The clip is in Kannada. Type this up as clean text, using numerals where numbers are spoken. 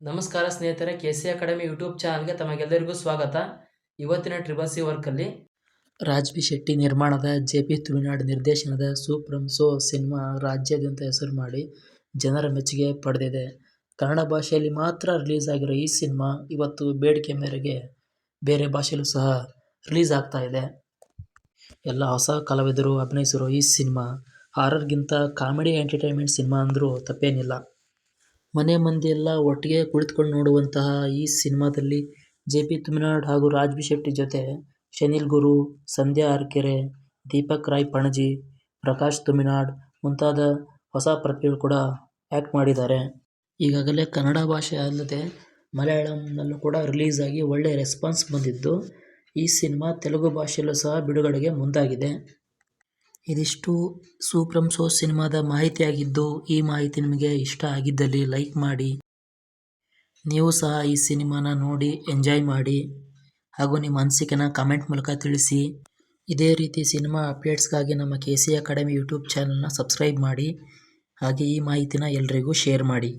ನಮಸ್ಕಾರ ಸ್ನೇಹಿತರೆ, ಕೆ.ಸಿ. ಅಕಾಡೆಮಿ ಯೂಟ್ಯೂಬ್ ಚಾನಲ್ಗೆ ತಮಗೆಲ್ಲರಿಗೂ ಸ್ವಾಗತ. ಇವತ್ತಿನ ಟ್ರಿಬಲ್ ಸಿ ವರ್ಕಲ್ಲಿ ರಾಜ್ ಬಿ ಶೆಟ್ಟಿ ನಿರ್ಮಾಣದ ಜೆ.ಪಿ. ತುಮಿನಾಡ್ ನಿರ್ದೇಶನದ ಸೂಪರ್ ಸೋ ಸಿನಿಮಾ ರಾಜ್ಯಾದ್ಯಂತ ಹೆಸರು ಮಾಡಿ ಜನರ ಮೆಚ್ಚುಗೆ ಪಡೆದಿದೆ. ಕನ್ನಡ ಭಾಷೆಯಲ್ಲಿ ಮಾತ್ರ ರಿಲೀಸ್ ಆಗಿರೋ ಈ ಸಿನಿಮಾ ಇವತ್ತು ಬೇಡಿಕೆ ಮೇರೆಗೆ ಬೇರೆ ಭಾಷೆಯಲ್ಲೂ ಸಹ ರಿಲೀಸ್ ಆಗ್ತಾ ಇದೆ. ಎಲ್ಲ ಹೊಸ ಕಲಾವಿದರು ಅಭಿನಯಿಸಿರೋ ಈ ಸಿನಿಮಾ ಹಾರರ್ಗಿಂತ ಕಾಮಿಡಿ ಎಂಟರ್ಟೈನ್ಮೆಂಟ್ ಸಿನಿಮಾ ಅಂದ್ರೂ ತಪ್ಪೇನಿಲ್ಲ. ಮನೆ ಮಂದಿಯೆಲ್ಲ ಒಟ್ಟಿಗೆ ಕುಳಿತುಕೊಂಡು ನೋಡುವಂತಹ ಈ ಸಿನಿಮಾದಲ್ಲಿ ಜೆ.ಪಿ. ತುಮಿನಾಡ್ ಹಾಗೂ ರಾಜ್ ಬಿ ಶೆಟ್ಟಿ ಜೊತೆ ಶನಿಲ್ ಗುರು, ಸಂಧ್ಯಾ ಅರ್ಕೆರೆ, ದೀಪಕ್ ರಾಯ್ ಪಣಜಿ, ಪ್ರಕಾಶ್ ತುಮಿನಾಡ್ ಮುಂತಾದ ಹೊಸ ಪ್ರತಿಭೆಗಳು ಕೂಡ ಆ್ಯಕ್ಟ್ ಮಾಡಿದ್ದಾರೆ. ಈಗಾಗಲೇ ಕನ್ನಡ ಭಾಷೆ ಅಲ್ಲದೆ ಮಲಯಾಳಂನಲ್ಲೂ ಕೂಡ ರಿಲೀಸ್ ಆಗಿ ಒಳ್ಳೆ ರೆಸ್ಪಾನ್ಸ್ ಬಂದಿದ್ದು, ಈ ಸಿನಿಮಾ ತೆಲುಗು ಭಾಷೆಯಲ್ಲೂ ಸಹ ಬಿಡುಗಡೆಗೆ ಮುಂದಾಗಿದೆ. ಇದಿಷ್ಟು ಸೂಪರ್ ಸೋ ಸಿನಿಮಾದ ಮಾಹಿತಿಯಾಗಿದ್ದು, ಈ ಮಾಹಿತಿ ನಿಮಗೆ ಇಷ್ಟ ಆಗಿದ್ದಲ್ಲಿ ಲೈಕ್ ಮಾಡಿ. ನೀವು ಸಹ ಈ ಸಿನಿಮಾನ ನೋಡಿ ಎಂಜಾಯ್ ಮಾಡಿ ಹಾಗೂ ನಿಮ್ಮ ಅನಿಸಿಕೆನ ಕಾಮೆಂಟ್ ಮೂಲಕ ತಿಳಿಸಿ. ಇದೇ ರೀತಿ ಸಿನಿಮಾ ಅಪ್ಡೇಟ್ಸ್ಗಾಗಿ ನಮ್ಮ ಕೆ.ಸಿ. ಅಕಾಡೆಮಿ ಯೂಟ್ಯೂಬ್ ಚಾನಲ್ನ ಸಬ್ಸ್ಕ್ರೈಬ್ ಮಾಡಿ. ಹಾಗೆ ಈ ಮಾಹಿತಿನ ಎಲ್ರಿಗೂ ಶೇರ್ ಮಾಡಿ.